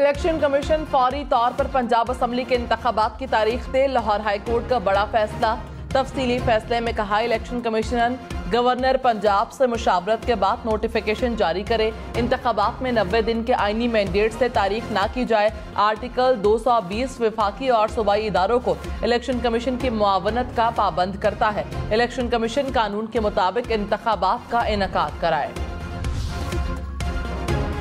Election commission फौरी तौर पर पंजाब असम्बली के इंतखाबात की तारीख दे। लाहौर हाई कोर्ट का बड़ा फैसला। तफसीली फैसले में कहा, इलेक्शन कमीशन गवर्नर पंजाब से मुशावरत के बाद नोटिफिकेशन जारी करे। इंतखाबात में 90 दिन के आईनी मैंडेट से तारीख ना की जाए। आर्टिकल 220 विफाकी और सूबाई इदारों को इलेक्शन कमीशन की मुआवनत का पाबंद करता है। इलेक्शन कमीशन कानून के मुताबिक इंतखाबात का इनेकाद कराए।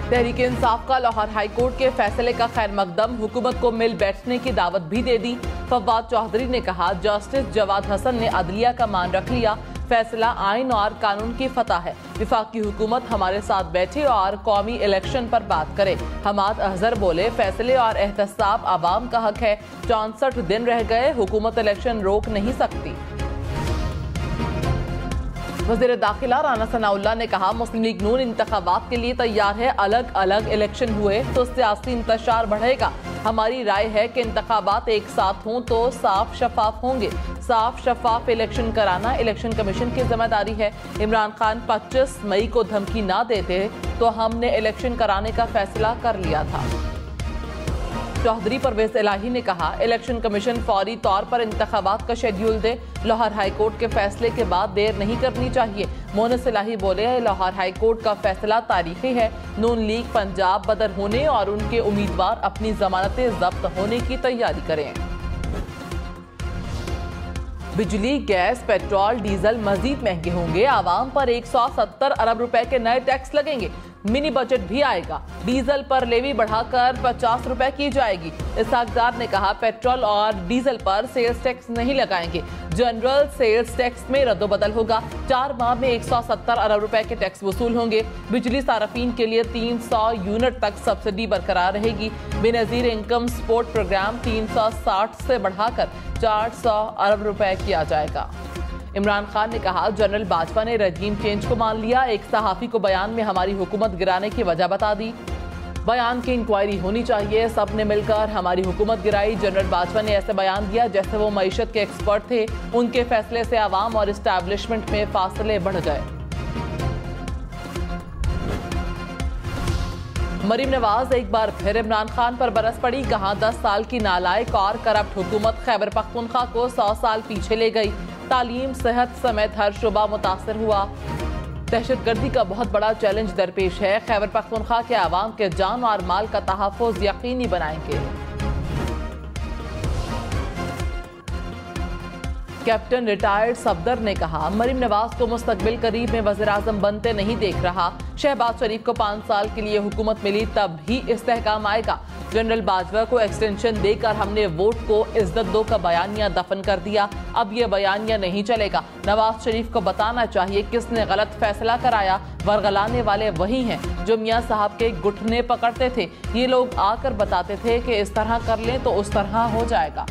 तहरीक इंसाफ का लाहौर हाई कोर्ट के फैसले का खैर मकदम, हुकूमत को मिल बैठने की दावत भी दे दी। फवाद चौधरी ने कहा, जस्टिस जवाद हसन ने अदलिया का मान रख लिया। फैसला आइन और कानून की फतह है। विफाकी हुकूमत हमारे साथ बैठे और कौमी इलेक्शन पर बात करे। हमाद अजहर बोले, फैसले और एहतसाब आवाम का हक है। 64 दिन रह गए, हुकूमत इलेक्शन रोक नहीं सकती। वज़ीर दाखिला राना सनाउल्लाह ने कहा, मुस्लिम लीग नून इंतखाबात के लिए तैयार है। अलग अलग इलेक्शन हुए तो सियासी इंतशार बढ़ेगा। हमारी राय है कि इंतखाबात एक साथ हों तो साफ शफाफ होंगे। साफ शफाफ इलेक्शन कराना इलेक्शन कमीशन की जिम्मेदारी है। इमरान खान 25 मई को धमकी ना देते तो हमने इलेक्शन कराने का फैसला कर लिया था। चौधरी परवेज इलाही ने कहा, इलेक्शन कमीशन फौरी तौर पर इंतखाबात का शेड्यूल दे। लाहौर हाई कोर्ट के फैसले के बाद देर नहीं करनी चाहिए। मोनस इलाही बोले, लाहौर हाई कोर्ट का फैसला तारीखी है। नून लीग पंजाब बदर होने और उनके उम्मीदवार अपनी जमानतें जब्त होने की तैयारी करें। बिजली, गैस, पेट्रोल, डीजल मजीद महंगे होंगे। आवाम पर 170 अरब रुपए के नए टैक्स लगेंगे। मिनी बजट भी आएगा। डीजल पर लेवी बढ़ाकर 50 रुपए की जाएगी। इसहाकदार ने कहा, पेट्रोल और डीजल पर सेल्स टैक्स नहीं लगाएंगे। जनरल सेल्स टैक्स में रद्दोबदल होगा। 4 माह में 170 अरब रुपए के टैक्स वसूल होंगे। बिजली सार्फिन के लिए 300 यूनिट तक सब्सिडी बरकरार रहेगी। बेनजीर इनकम सपोर्ट प्रोग्राम 360 से बढ़ाकर 400 अरब रुपए किया जाएगा। इमरान खान ने कहा, जनरल बाजवा ने रजीम चेंज को मान लिया। एक सहाफी को बयान में हमारी हुकूमत गिराने की वजह बता दी। बयान की इंक्वायरी होनी चाहिए। सब ने मिलकर हमारी हुकूमत गिराई। जनरल बाजवा ने ऐसे बयान दिया जैसे वो मईशत के एक्सपर्ट थे। उनके फैसले से आवाम और एस्टैब्लिशमेंट में फासले बढ़ गए। मरीम नवाज एक बार फिर इमरान खान पर बरस पड़ी। कहा, 10 साल की नालायक और करप्ट हुकूमत खैबर पख्तूनख्वा को 100 साल पीछे ले गई। तालीम, सेहत समेत हर शुबा मुतासर हुआ। दहशतगर्दी का बहुत बड़ा चैलेंज दरपेश है। खैबर पख्तूनख्वा के आवाम के जान और माल का तहफ़्फ़ुज़ यकीनी बनाएंगे। कैप्टन रिटायर्ड सफदर ने कहा, मरीम नवाज को मुस्तकबिल करीब में वज़ीर आज़म बनते नहीं देख रहा। शहबाज शरीफ को 5 साल के लिए हुकूमत मिली तब ही इस्तेहकाम आएगा। जनरल बाजवा को एक्सटेंशन देकर हमने वोट को इज्जत दो का बयानिया दफन कर दिया। अब ये बयानिया नहीं चलेगा। नवाज शरीफ को बताना चाहिए किसने गलत फैसला कराया। वरगलाने वाले वही हैं जो मियाँ साहब के घुटने पकड़ते थे। ये लोग आकर बताते थे कि इस तरह कर लें तो उस तरह हो जाएगा।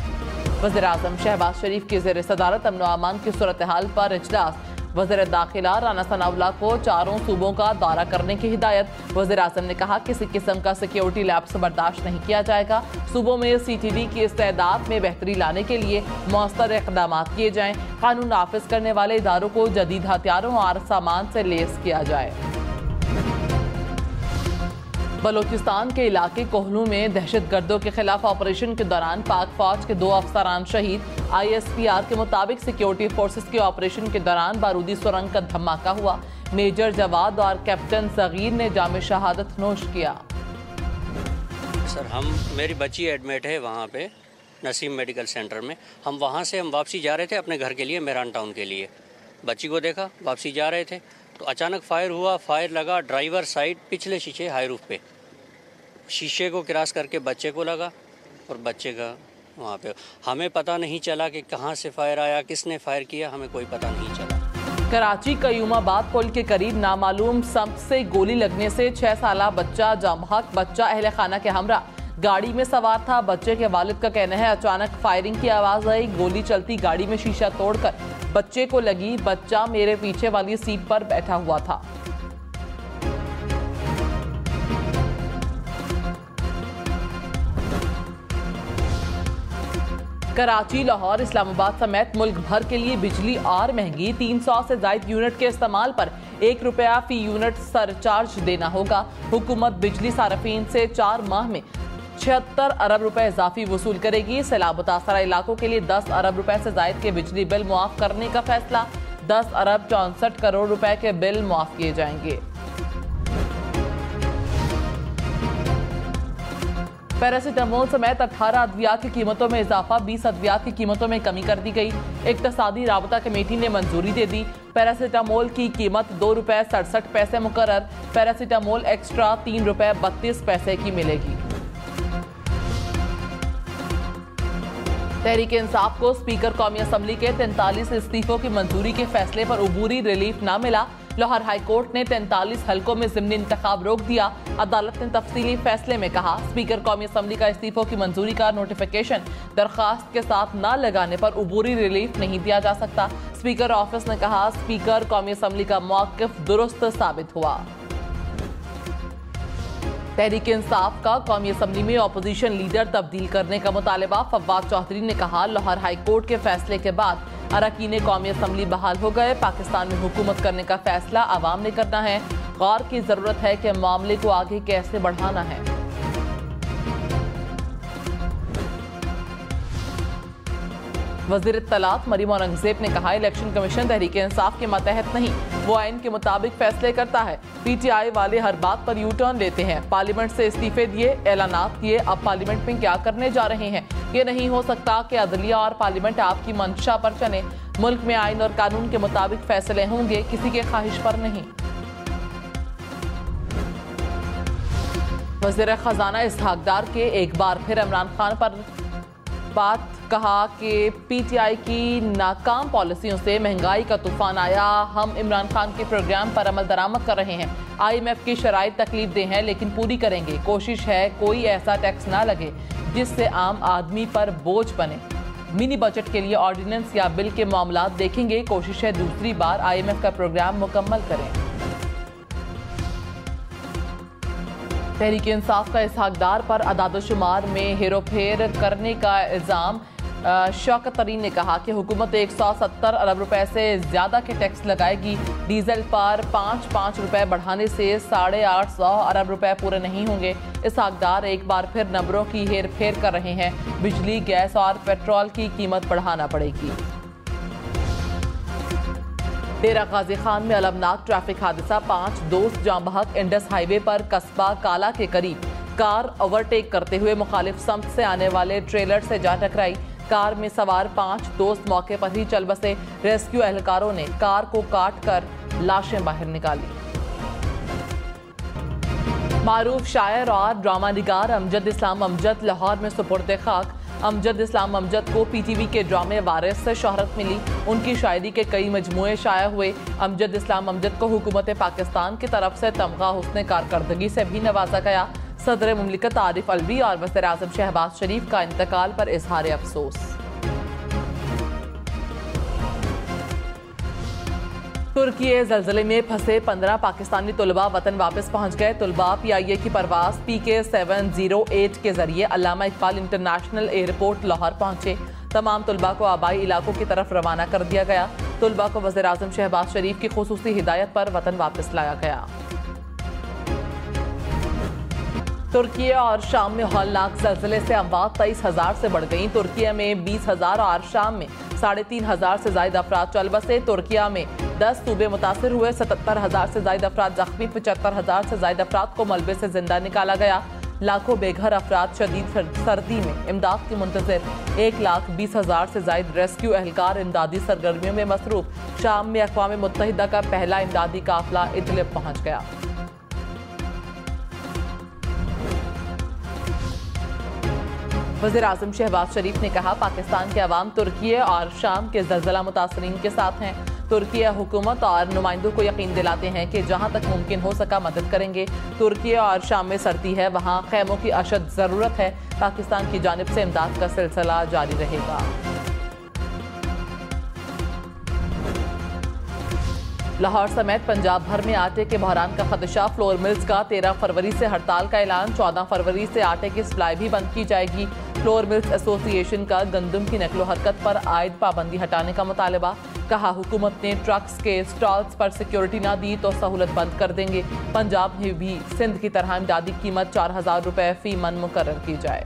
वज़ीर आज़म शहबाज शरीफ की ज़ेर सदारत अमन व अमान की सूरत हाल पर इजलास। वज़ीर दाखिला राना सनाउल्लाह को 4 सूबों का दौरा करने की हिदायत। वज़ीर आज़म ने कहा, किसी किस्म का सिक्योरिटी लैप्स बर्दाश्त नहीं किया जाएगा। सूबों में CTV की इस्तेदाद में बेहतरी लाने के लिए मौसर इक़दाम किए जाएँ। कानून नाफिज करने वाले इदारों को जदीद हथियारों और सामान से लेस किया जाए। बलोचिस्तान के इलाके कोहलू में दहशतगर्दों के खिलाफ ऑपरेशन के दौरान पाक फौज के 2 अफसरान शहीद। ISPR के मुताबिक सिक्योरिटी फोर्सेस के ऑपरेशन के दौरान बारूदी सुरंग का धमाका हुआ। मेजर जवाद और कैप्टन सगीर ने जामे शहादत नोश किया। सर, मेरी बच्ची एडमिट है वहाँ पे नसीम मेडिकल सेंटर में। हम वहाँ से वापसी जा रहे थे अपने घर के लिए, मेरान टाउन के लिए। बच्ची को देखा, वापसी जा रहे थे तो अचानक फायर हुआ। फायर लगा ड्राइवर साइड पिछले शीशे हाई रूफ पे। शीशे को क्रॉस करके बच्चे को लगा और बच्चे का वहाँ पे। हमें पता नहीं चला कि कहाँ से फायर आया, किसने फायर किया, हमें कोई पता नहीं चला। कराची कयूमाबाद पुल के करीब नामालूम संप से गोली लगने से 6 साला बच्चा जामहक। बच्चा अहले खाना के हमरा गाड़ी में सवार था। बच्चे के वालिद का कहना है, अचानक फायरिंग की आवाज आई। गोली चलती गाड़ी में शीशा तोड़कर बच्चे को लगी। बच्चा मेरे पीछे वाली सीट पर बैठा हुआ था। कराची, लाहौर, इस्लामाबाद समेत मुल्क भर के लिए बिजली और महंगी। 300 से ज्यादा यूनिट के इस्तेमाल पर ₹1 फी यूनिट सरचार्ज देना होगा। हुकूमत बिजली सार्फिन से 4 माह में 76 अरब रुपए इजाफी वसूल करेगी। सैलाब मुतासरा इलाकों के लिए 10 अरब रुपए से जायद के बिजली बिल मुआफ करने का फैसला। 10 अरब 64 करोड़ रुपए के बिल मुआफ किए जाएंगे। पैरासीटामोल समेत 18 अद्वियात की कीमतों में इजाफा, 20 अद्वियात की कीमतों में कमी कर दी गई। इक्तसादी राबता कमेटी ने मंजूरी दे दी। पैरासीटामोल की कीमत 2 रुपए 67 पैसे मुकर्रर। पैरासीटामोल एक्स्ट्रा 3 रुपए 32 पैसे की मिलेगी। तहरीक इंसाफ को स्पीकर कौमी असम्बली के 43 इस्तीफों की मंजूरी के फैसले पर उबूरी रिलीफ न मिला। लाहौर हाई कोर्ट ने 43 हलकों में ज़िमनी इंतखाब रोक दिया। अदालत ने तफसीली फैसले में कहा, स्पीकर कौमी असम्बली का इस्तीफों की मंजूरी का नोटिफिकेशन दरखास्त के साथ न लगाने पर उबूरी रिलीफ नहीं दिया जा सकता। स्पीकर ऑफिस ने कहा, स्पीकर कौमी असम्बली का मौक़िफ़ दुरुस्त साबित हुआ। तहरीक इंसाफ का कौमी असम्बली में अपोजिशन लीडर तब्दील करने का मुतालबा। फवाद चौधरी ने कहा, लाहौर हाई कोर्ट के फैसले के बाद अरकान कौमी असम्बली बहाल हो गए। पाकिस्तान में हुकूमत करने का फैसला आवाम ने करना है। गौर की जरूरत है कि मामले को आगे कैसे बढ़ाना है। वज़ीर इत्तलात मरीम औरंगज़ेब ने कहा, इलेक्शन कमीशन तहरीक इंसाफ के मातहत नहीं, वो आइन के मुताबिक फैसले करता है। PTI वाले हर बात पर यू टर्न लेते हैं। पार्लियामेंट से इस्तीफे दिए, ऐलानात किए, अब पार्लियामेंट में क्या करने जा रहे हैं। ये नहीं हो सकता कि अदलिया और पार्लियामेंट आपकी मंशा पर चले। मुल्क में आइन और कानून के मुताबिक फैसले होंगे, किसी के ख्वाहिश पर नहीं। वज़ीर खजाना इसहाक डार के एक बार फिर इमरान खान पर बात कहा कि PTI की नाकाम पॉलिसियों से महंगाई का तूफान आया। हम इमरान खान के प्रोग्राम पर अमल दरामद कर रहे हैं। IMF की शराइत तकलीफ दे हैं, लेकिन पूरी करेंगे। कोशिश है कोई ऐसा टैक्स ना लगे जिससे आम आदमी पर बोझ बने। मिनी बजट के लिए ऑर्डिनेंस या बिल के मामलात देखेंगे। कोशिश है दूसरी बार IMF का प्रोग्राम मुकम्मल करें। तहरीक इंसाफ का इसहाक डार पर अदाद-ओ-शुमार में हेरोफेर करने का इल्ज़ाम। शौकत तरीन ने कहा कि हुकूमत 170 अरब रुपए से ज़्यादा के टैक्स लगाएगी। डीजल पर 5 रुपए बढ़ाने से 850 अरब रुपए पूरे नहीं होंगे। इसहाक डार एक बार फिर नंबरों की हेर फेर कर रहे हैं। बिजली, गैस और पेट्रोल की कीमत बढ़ाना पड़ेगी। डेरा गाजी खान में अलमनाक ट्रैफिक हादसा, 5 दोस्त जाँ बहक। इंडस हाईवे पर कस्बा काला के करीब कार ओवरटेक करते हुए मुखालिफ समत से आने वाले ट्रेलर से जा टकराई। कार में सवार 5 दोस्त मौके पर ही चल बसे। रेस्क्यू एहलकारों ने कार को काट कर लाशें बाहर निकाली। मारूफ शायर और ड्रामा निगार अमजद इस्लाम अमजद लाहौर में सुपुर्द खाक। अमजद इस्लाम अमजद को PTV के ड्रामे वारिस से शोहरत मिली। उनकी शायरी के कई मजमूए शाया हुए। अमजद इस्लाम अमजद को हुकूमत पाकिस्तान की तरफ से तमगा हुस्न कारकर्दगी से भी नवाजा गया। सदर मुमलिकत आरिफ अलवी और वज़ीर आज़म शहबाज शरीफ का इंतकाल पर इजहार अफसोस। तुर्की ज़लज़ले में फंसे 15 पाकिस्तानी तुलबा वतन वापस पहुंच गए। तुलबा PIA की परवाज PK 708 के जरिए अल्लामा इकबाल इंटरनेशनल एयरपोर्ट लाहौर पहुंचे। तमाम तुलबा को आबाई इलाकों की तरफ रवाना कर दिया गया। तुलबा को वज़ीर आज़म शहबाज शरीफ की खुसूसी हिदायत पर वतन वापस लाया गया। तुर्की और शाम में हौलनाक ज़लज़ले से अमवात 23,000 से बढ़ गई। तुर्की में 20,000 और शाम में 3,500 से ज़ायद अफराद चल बसे। तुर्की में 10 सूबे मुतासिर हुए। 77,000 से ज़ायद अफराद जख्मी। 75,000 से ज़ायद अफराद को मलबे से जिंदा निकाला गया। लाखों बेघर अफराद शदीद सर्दी में इमदाद की मुंतज़िर। 1,20,000 से ज़ायद रेस्क्यू एहलकार इमदादी सरगर्मियों में मसरूफ। शाम में अक़वाम मुत्तहिदा का पहला इमदादी काफिला इदलिब पहुँच गया। वज़ीर आज़म शहबाज शरीफ ने कहा, पाकिस्तान के अवाम तुर्की और शाम के ज़लज़ला मुतासरीन के साथ हैं। तुर्की हुकूमत और नुमाइंदों को यकीन दिलाते हैं कि जहां तक मुमकिन हो सका मदद करेंगे। तुर्की और शाम में सर्दी है, वहां खैमों की अशद ज़रूरत है। पाकिस्तान की जानिब से इमदाद का सिलसिला जारी रहेगा। लाहौर समेत पंजाब भर में आटे के बहरान का खदशा। फ्लोर मिल्स का 13 फरवरी से हड़ताल का ऐलान। 14 फरवरी से आटे की सप्लाई भी बंद की जाएगी। फ्लोर मिल्स एसोसिएशन का गंदम की नकलो हरकत पर आयद पाबंदी हटाने का मुतालबा। कहा हुकूमत ने ट्रक्स के स्टॉल्स पर सिक्योरिटी ना दी तो सहूलत बंद कर देंगे। पंजाब में भी सिंध की तरह इमदादी कीमत 4000 रुपए फी मन मुकर्रर की जाए।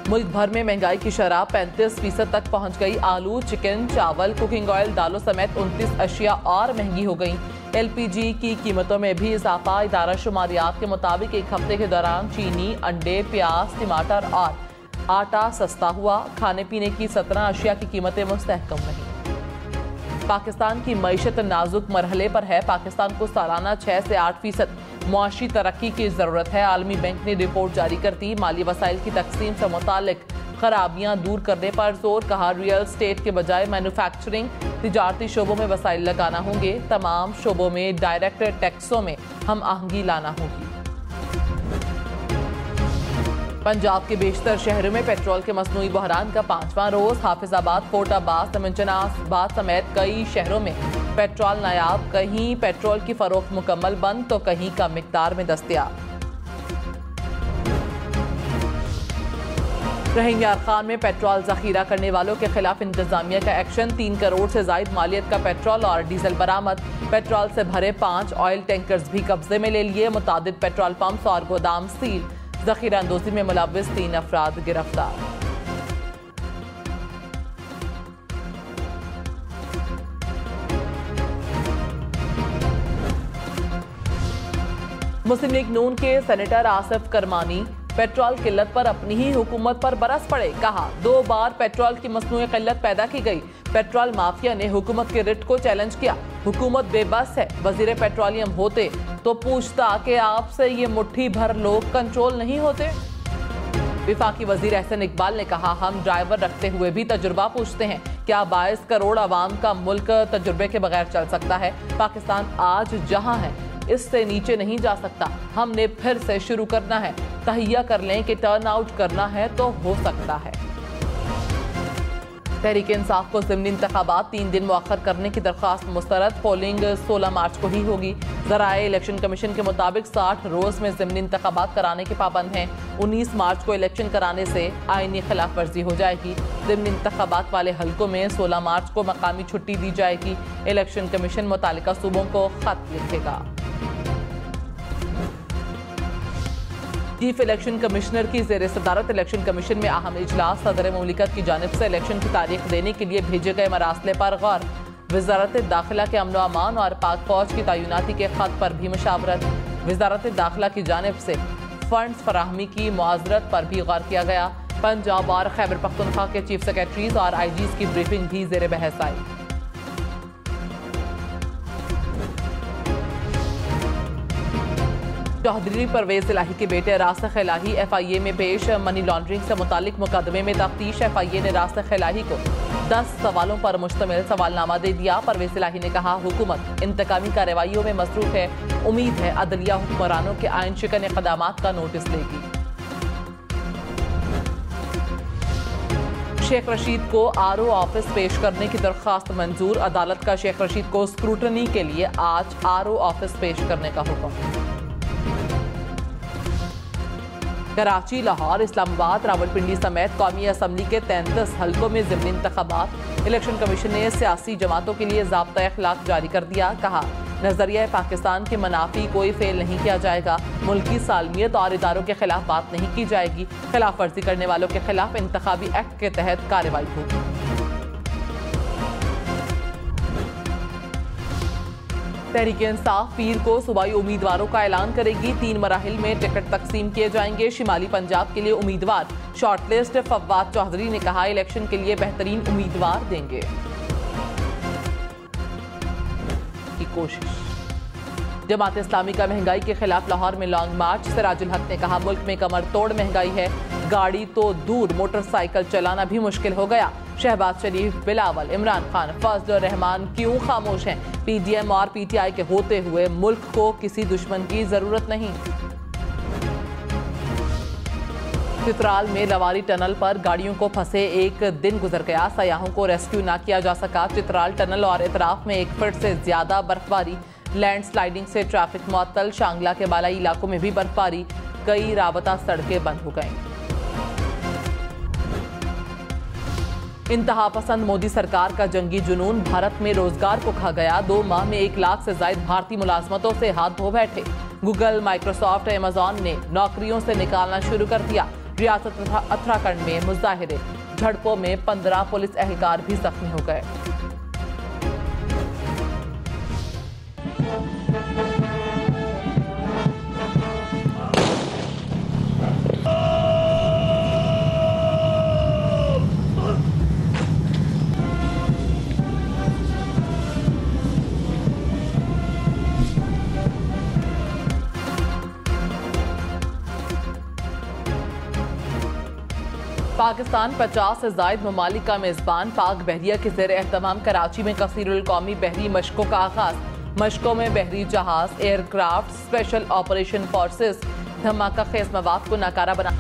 मुल्क भर में महंगाई की शरह 35% तक पहुंच गई। आलू, चिकन, चावल, कुकिंग ऑयल, दालों समेत 29 अशिया और महंगी हो गई। LPG की कीमतों में भी इजाफा। इदारा शुमारियात के मुताबिक एक हफ्ते के दौरान चीनी, अंडे, प्याज, टमाटर और आटा सस्ता हुआ। खाने पीने की 17 अशिया की कीमतें मुस्तहकम रहीं। पाकिस्तान की मईशत नाजुक मरहले पर है। पाकिस्तान को सालाना 6 से 8% मुआशी तरक्की की जरूरत है। आलमी बैंक ने रिपोर्ट जारी कर दी। माली वसाइल की तकसीम से मुतालिक खराबियां दूर करने पर जोर। कहा रियल स्टेट के बजाय मैन्युफैक्चरिंग, तिजारती शोबों में वसाइल लगाना होंगे। तमाम शोबों में डायरेक्ट टैक्सों में हम आहंगी लाना होगी। पंजाब के बेशतर शहरों में पेट्रोल के मसनूई बहरान का 5वां रोज। हाफिजाबाद, फोर्टाबाद, तमंचनाबाद समेत कई शहरों में पेट्रोल नायाब। कहीं पेट्रोल की फरोख्त मुकम्मल बंद तो कहीं कम मिकदार में दस्तयाब। रहीम यार खान में पेट्रोल जखीरा करने वालों के खिलाफ इंतजामिया का एक्शन। 3 करोड़ से जायद मालियत का पेट्रोल और डीजल बरामद। पेट्रोल से भरे 5 ऑयल टैंकर्स भी कब्जे में ले लिए। मुतादिद पेट्रोल पंप्स और गोदाम सील। जखीरा अंदोजी में मुलव्विस 3 अफराद गिरफ्तार। मुस्लिम लीग नून के सेनेटर आसिफ करमानी पेट्रोल किल्लत पर अपनी ही हुकूमत पर बरस पड़े। कहा 2 बार पेट्रोल की मसनूई किल्लत पैदा की गई। पेट्रोल माफिया ने हुकूमत के रिट को चैलेंज किया। हुकूमत बेबस है। वजीर पेट्रोलियम होते तो पूछता कि आपसे ये मुट्ठी भर लोग कंट्रोल नहीं होते। विफाकी वजीर एहसन इकबाल ने कहा हम ड्राइवर रखते हुए भी तजुर्बा पूछते हैं। क्या 22 करोड़ आवाम का मुल्क तजुर्बे के बगैर चल सकता है? पाकिस्तान आज जहां है इससे नीचे नहीं जा सकता। हमने फिर से शुरू करना है। तहैया कर लें कि टर्न आउट करना है तो हो सकता है। तहरीक इंसाफ को ज़िमनी इंतखाबात 3 दिन मुअख्खर करने की दरख्वास्त मुस्तरद। पोलिंग 16 मार्च को ही होगी। ज़राए इलेक्शन कमीशन के मुताबिक 60 रोज़ में ज़िमनी इंतखाबात कराने के पाबंद हैं। 19 मार्च को इलेक्शन कराने से आईनी खिलाफ वर्जी हो जाएगी। ज़िमनी इंतखाबात वाले हल्कों में 16 मार्च को मकामी छुट्टी दी जाएगी। इलेक्शन कमीशन मुतालिका सूबों को खत लिखेगा। चीफ इलेक्शन कमिश्नर की जेर सदारत इलेक्शन कमीशन में अहम इजलास। सदर मुमलिकत की जानिब से इलेक्शन की तारीख देने के लिए भेजे गए मरासले पर गौर। वजारत दाखिला के अमन अमान और पाक फौज की तैनाती के खत पर भी मशावरत। वजारत दाखिला की जानिब से फंड्स फराहमी की मुआजरत पर भी गौर किया गया। पंजाब और खैबर पख्तूनख्वा के चीफ सेक्रेटरीज और IGs की ब्रीफिंग भी जेर बहस आई। चौधरी परवेज इलाही के बेटे रासिख इलाही FIA में पेश। मनी लॉन्ड्रिंग से मुतालिक मुकदमे में तफ्तीश। FIA ने रासिख इलाही को 10 सवालों पर मुश्तमिल सवालनामा दे दिया। परवेज इलाही ने कहा हुकूमत इंतकामी कार्रवाइयों में मसरूफ है। उम्मीद है अदलिया हुक्मरानों के आइन शिकन इक़दामात का नोटिस लेगी। शेख रशीद को RO ऑफिस पेश करने की दरख्वास्त मंजूर। अदालत का शेख रशीद को स्क्रूटनी के लिए आज RO ऑफिस पेश करने का हुक्म। कराची, लाहौर, इस्लामाबाद, रावलपिंडी समेत कौमी असम्बली के 33 हल्कों में ज़िमनी इंतखाबात। इलेक्शन कमीशन ने सियासी जमातों के लिए ज़ाब्ता अखलाक जारी कर दिया। कहा नजरिया पाकिस्तान के मनाफी कोई फेल नहीं किया जाएगा। मुल्की सालमियत और इदारों के खिलाफ बात नहीं की जाएगी। खिलाफ वर्जी करने वालों के खिलाफ इंतखाबी एक्ट के तहत कार्रवाई होगी। तहरीक इंसाफ पीर को सूबाई उम्मीदवारों का ऐलान करेगी। 3 मराहिल में टिकट तकसीम किए जाएंगे। शिमाली पंजाब के लिए उम्मीदवार शॉर्टलिस्ट। फवाद चौधरी ने कहा इलेक्शन के लिए बेहतरीन उम्मीदवार देंगे की कोशिश। जमात इस्लामी का महंगाई के खिलाफ लाहौर में लॉन्ग मार्च। सिराजुल हक ने कहा मुल्क में कमर तोड़ महंगाई है। गाड़ी तो दूर मोटरसाइकिल चलाना भी मुश्किल हो गया। शहबाज शरीफ, बिलावल, इमरान खान, फजल रहमान क्यों खामोश हैं? PDM और PTI के होते हुए मुल्क को किसी दुश्मन की जरूरत नहीं। चित्राल में लवारी टनल पर गाड़ियों को फंसे 1 दिन गुजर गया। सयाहों को रेस्क्यू ना किया जा सका। चित्राल टनल और इतराफ में 1 फीट से ज्यादा बर्फबारी। लैंडस्लाइडिंग से ट्रैफिक मुअत्तल। शांगला के बालाई इलाकों में भी बर्फबारी। कई राबता सड़कें बंद हो गईं। इंतहा पसंद मोदी सरकार का जंगी जुनून भारत में रोजगार को खा गया। 2 माह में 1 लाख से ज्यादा भारतीय मुलाजमतों से हाथ धो बैठे। गूगल, माइक्रोसॉफ्ट, अमेजॉन ने नौकरियों से निकालना शुरू कर दिया। रियासत उत्तराखंड में मुजाहिरे, झड़पों में 15 पुलिस एहलकार भी जख्मी हो गए। पाकिस्तान 50 से ज्यादा ममालिक का मेजबान। पाक बहरिया के ज़ेर एहतमाम कराची में कसीरुल कौमी बहरी मशकों का आगाज। मशकों में बहरी जहाज, एयरक्राफ्ट, स्पेशल ऑपरेशन फोर्सेस धमाका खेज मवाद को नाकारा बना।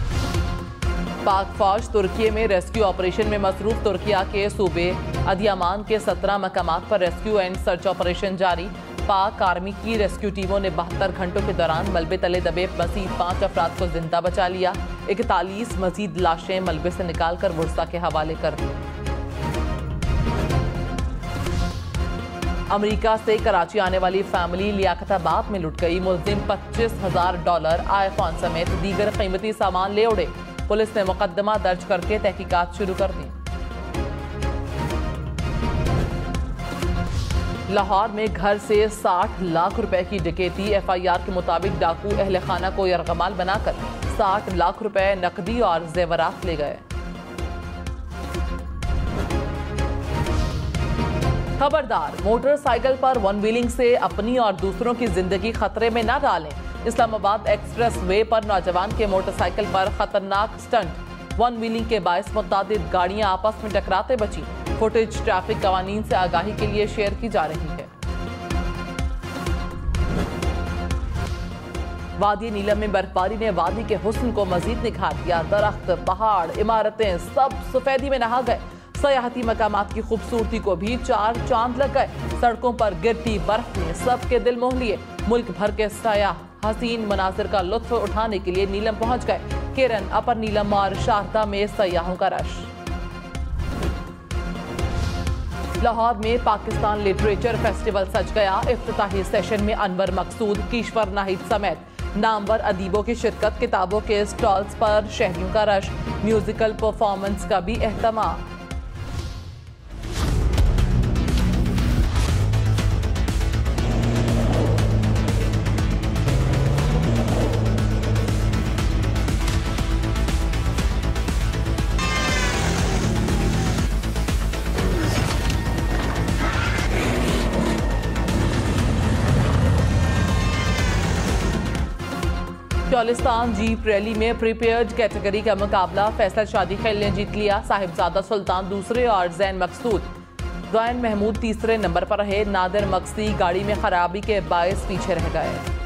पाक फौज तुर्की में रेस्क्यू ऑपरेशन में मसरूफ। तुर्किया के सूबे अदियामान के 17 मकामात पर रेस्क्यू एंड सर्च ऑपरेशन जारी। पाक आर्मी की रेस्क्यू टीमों ने 72 घंटों के दौरान मलबे तले दबे मजीद 5 अफराद को जिंदा बचा लिया। 41 मजीद लाशें मलबे से निकालकर वुर्सा के हवाले कर दी। अमेरिका से कराची आने वाली फैमिली लियाकताबाद में लुट गई। मुलजिम $25,000, आईफोन समेत दीगर कीमती सामान ले उड़े। पुलिस ने मुकदमा दर्ज करके तहकीकात शुरू कर दी। लाहौर में घर से 60 लाख रुपए की डकैती। FIR के मुताबिक डाकू अहले खाना को यरगमाल बनाकर 60 लाख रुपए नकदी और जेवरात ले गए। खबरदार, मोटरसाइकिल पर वन व्हीलिंग से अपनी और दूसरों की जिंदगी खतरे में न डालें। इस्लामाबाद एक्सप्रेस वे पर नौजवान के मोटरसाइकिल पर खतरनाक स्टंट। वन व्हीलिंग के बायस मुतादिद गाड़ियां आपस में टकराते बची। फुटेज ट्रैफिक कवानीन से आगाही के लिए शेयर की जा रही है। वादी नीलम में बर्फबारी ने वादी के हुस्न को मजीद निखार दिया। दरख्त, पहाड़, इमारतें सब सफेदी में नहा गए। सयाहती मकामात की खूबसूरती को भी 4 चांद लग गए। सड़कों पर गिरती बर्फ ने सबके दिल मोह लिए। मुल्क भर के सयाह हसीन मनाजिर का लुत्फ उठाने के लिए नीलम पहुंच गए। केरन, अपर नीलम और शारदा में सयाहों का रश। लाहौर में पाकिस्तान लिटरेचर फेस्टिवल सज गया। इफ्तिताही सेशन में अनवर मकसूद, किश्वर नाहिद समेत नामवर अदीबों की शिरकत। किताबों के स्टॉल्स पर शहरियों का रश। म्यूजिकल परफॉर्मेंस का भी एहतमाम। चौलिस्तान जीप रैली में प्रीपेयर्ड कैटेगरी का मुकाबला। फैसल शादी खेल ने जीत लिया। साहिबजादा सुल्तान दूसरे और जैन महमूद तीसरे नंबर पर रहे। नादिर मकसी गाड़ी में खराबी के बायस पीछे रह गए।